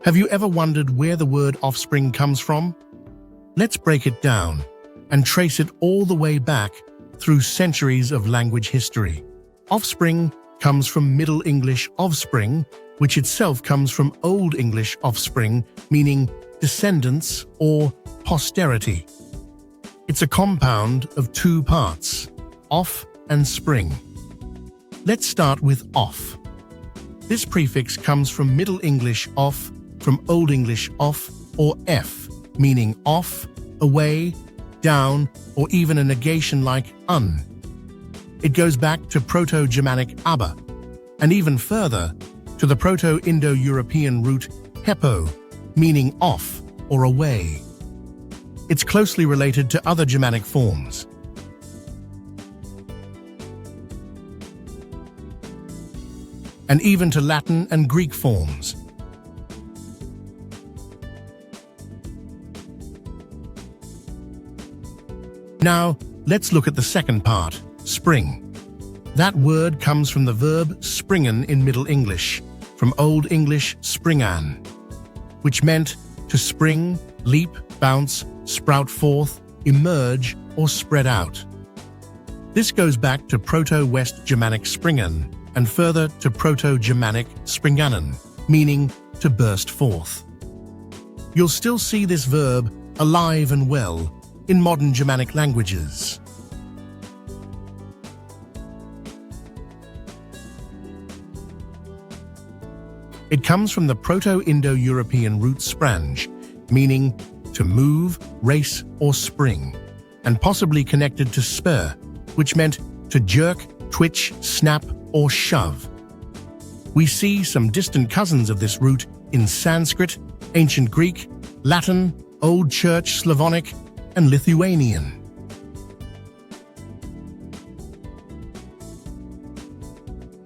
Have you ever wondered where the word offspring comes from? Let's break it down and trace it all the way back through centuries of language history. Offspring comes from Middle English offspring, which itself comes from Old English offspring, meaning descendants or posterity. It's a compound of two parts, off and spring. Let's start with off. This prefix comes from Middle English off, from Old English off or f, meaning off, away, down, or even a negation like un. It goes back to Proto-Germanic abba, and even further to the Proto-Indo-European root h₂ epó, meaning off or away. It's closely related to other Germanic forms. And even to Latin and Greek forms. Now, let's look at the second part, spring. That word comes from the verb springen in Middle English, from Old English springan, which meant to spring, leap, bounce, sprout forth, emerge, or spread out. This goes back to Proto-West Germanic springen, and further to Proto-Germanic springanen, meaning to burst forth. You'll still see this verb alive and well in modern Germanic languages. It comes from the Proto-Indo-European root sprang, meaning to move, race, or spring, and possibly connected to spur, which meant to jerk, twitch, snap, or shove. We see some distant cousins of this root in Sanskrit, Ancient Greek, Latin, Old Church Slavonic, and Lithuanian.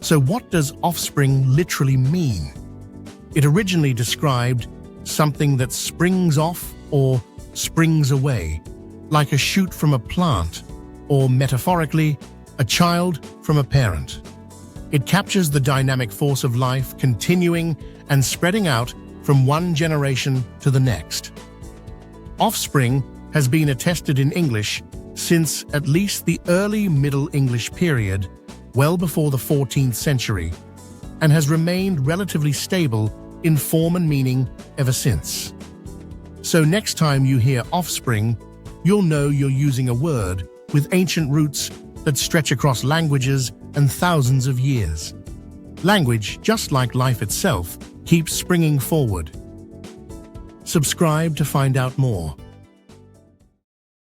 So what does offspring literally mean? It originally described something that springs off or springs away, like a shoot from a plant, or metaphorically, a child from a parent. It captures the dynamic force of life continuing and spreading out from one generation to the next. Offspring has been attested in English since at least the early Middle English period, well before the 14th century, and has remained relatively stable in form and meaning ever since. So next time you hear offspring, you'll know you're using a word with ancient roots that stretch across languages and thousands of years. Language, just like life itself, keeps springing forward. Subscribe to find out more.